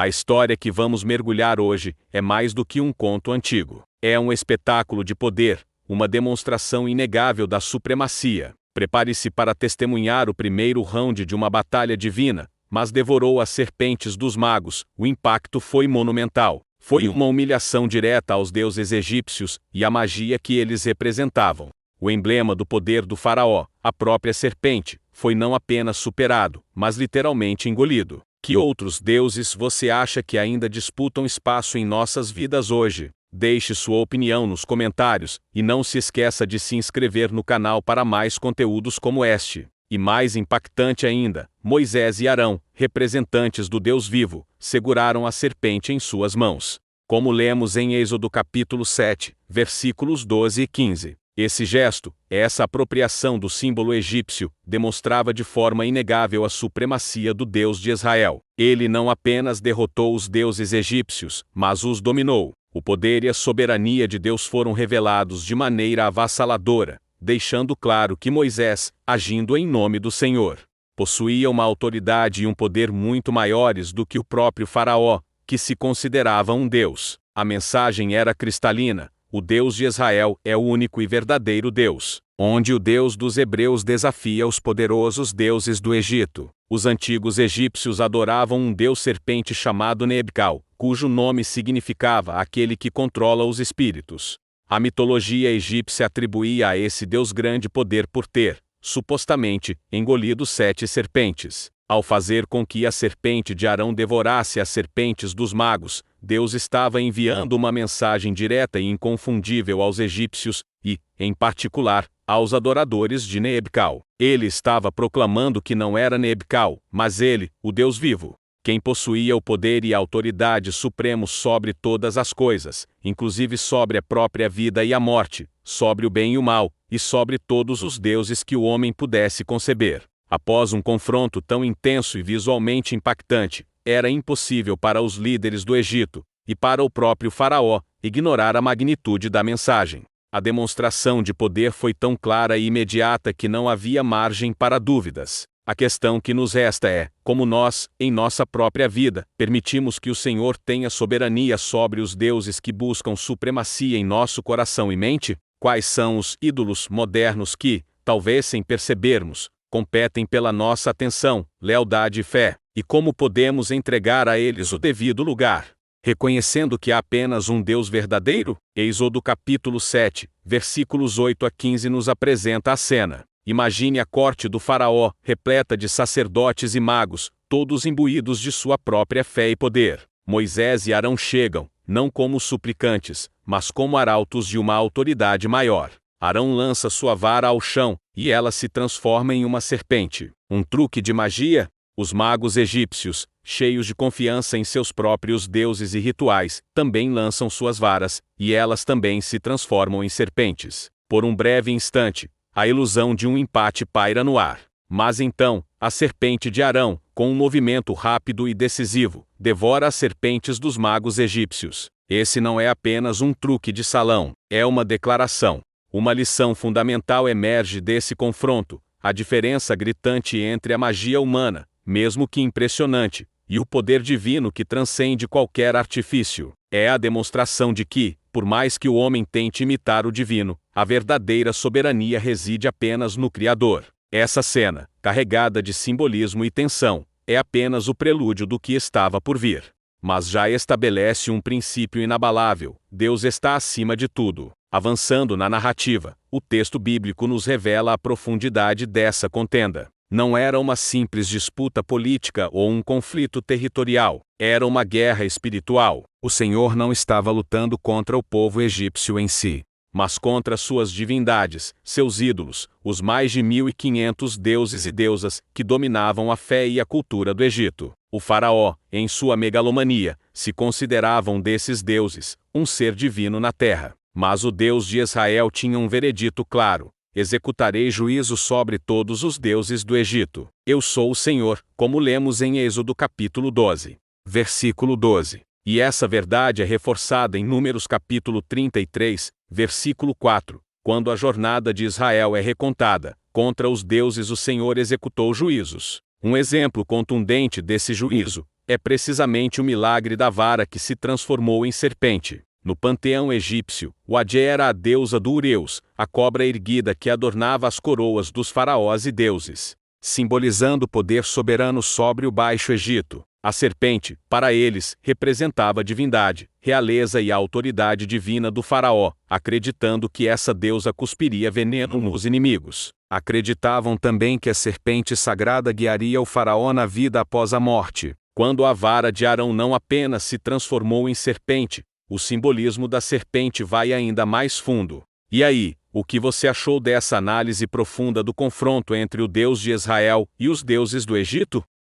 A história que vamos mergulhar hoje é mais do que um conto antigo. É um espetáculo de poder, uma demonstração inegável da supremacia. Prepare-se para testemunhar o primeiro round de uma batalha divina, mas devorou as serpentes dos magos. O impacto foi monumental. Foi uma humilhação direta aos deuses egípcios e à magia que eles representavam. O emblema do poder do faraó, a própria serpente, foi não apenas superado, mas literalmente engolido. Que outros deuses você acha que ainda disputam espaço em nossas vidas hoje? Deixe sua opinião nos comentários e não se esqueça de se inscrever no canal para mais conteúdos como este. E mais impactante ainda, Moisés e Arão, representantes do Deus vivo, seguraram a serpente em suas mãos. Como lemos em Êxodo capítulo 7, versículos 12 e 15. Esse gesto, essa apropriação do símbolo egípcio, demonstrava de forma inegável a supremacia do Deus de Israel. Ele não apenas derrotou os deuses egípcios, mas os dominou. O poder e a soberania de Deus foram revelados de maneira avassaladora, deixando claro que Moisés, agindo em nome do Senhor, possuía uma autoridade e um poder muito maiores do que o próprio faraó, que se considerava um deus. A mensagem era cristalina: o Deus de Israel é o único e verdadeiro Deus, onde o Deus dos hebreus desafia os poderosos deuses do Egito. Os antigos egípcios adoravam um deus serpente chamado Nebcal, cujo nome significava aquele que controla os espíritos. A mitologia egípcia atribuía a esse deus grande poder por ter, supostamente, engolido 7 serpentes. Ao fazer com que a serpente de Arão devorasse as serpentes dos magos, Deus estava enviando uma mensagem direta e inconfundível aos egípcios e, em particular, aos adoradores de Nebcal. Ele estava proclamando que não era Nebcal, mas ele, o Deus vivo, quem possuía o poder e a autoridade supremos sobre todas as coisas, inclusive sobre a própria vida e a morte, sobre o bem e o mal, e sobre todos os deuses que o homem pudesse conceber. Após um confronto tão intenso e visualmente impactante, era impossível para os líderes do Egito, e para o próprio faraó, ignorar a magnitude da mensagem. A demonstração de poder foi tão clara e imediata que não havia margem para dúvidas. A questão que nos resta é, como nós, em nossa própria vida, permitimos que o Senhor tenha soberania sobre os deuses que buscam supremacia em nosso coração e mente? Quais são os ídolos modernos que, talvez sem percebermos, competem pela nossa atenção, lealdade e fé? E como podemos entregar a eles o devido lugar, reconhecendo que há apenas um Deus verdadeiro? Êxodo capítulo 7, versículos 8 a 15 nos apresenta a cena. Imagine a corte do faraó, repleta de sacerdotes e magos, todos imbuídos de sua própria fé e poder. Moisés e Arão chegam, não como suplicantes, mas como arautos de uma autoridade maior. Arão lança sua vara ao chão, e ela se transforma em uma serpente. Um truque de magia? Os magos egípcios, cheios de confiança em seus próprios deuses e rituais, também lançam suas varas, e elas também se transformam em serpentes. Por um breve instante, a ilusão de um empate paira no ar. Mas então, a serpente de Arão, com um movimento rápido e decisivo, devora as serpentes dos magos egípcios. Esse não é apenas um truque de salão, é uma declaração. Uma lição fundamental emerge desse confronto: a diferença gritante entre a magia humana, mesmo que impressionante, e o poder divino que transcende qualquer artifício. É a demonstração de que, por mais que o homem tente imitar o divino, a verdadeira soberania reside apenas no Criador. Essa cena, carregada de simbolismo e tensão, é apenas o prelúdio do que estava por vir. Mas já estabelece um princípio inabalável: Deus está acima de tudo. Avançando na narrativa, o texto bíblico nos revela a profundidade dessa contenda. Não era uma simples disputa política ou um conflito territorial, era uma guerra espiritual. O Senhor não estava lutando contra o povo egípcio em si, mas contra suas divindades, seus ídolos, os mais de 1.500 deuses e deusas que dominavam a fé e a cultura do Egito. O faraó, em sua megalomania, se considerava um desses deuses, um ser divino na terra. Mas o Deus de Israel tinha um veredito claro: executarei juízo sobre todos os deuses do Egito. Eu sou o Senhor, como lemos em Êxodo capítulo 12, versículo 12. E essa verdade é reforçada em Números capítulo 33, versículo 4, quando a jornada de Israel é recontada. Contra os deuses o Senhor executou juízos. Um exemplo contundente desse juízo é precisamente o milagre da vara que se transformou em serpente. No panteão egípcio, o Adje era a deusa do Ureus, a cobra erguida que adornava as coroas dos faraós e deuses, simbolizando o poder soberano sobre o Baixo Egito. A serpente, para eles, representava a divindade, realeza e a autoridade divina do faraó, acreditando que essa deusa cuspiria veneno nos inimigos. Acreditavam também que a serpente sagrada guiaria o faraó na vida após a morte. Quando a vara de Arão não apenas se transformou em serpente, o simbolismo da serpente vai ainda mais fundo. E aí, o que você achou dessa análise profunda do confronto entre o Deus de Israel e os deuses do Egito?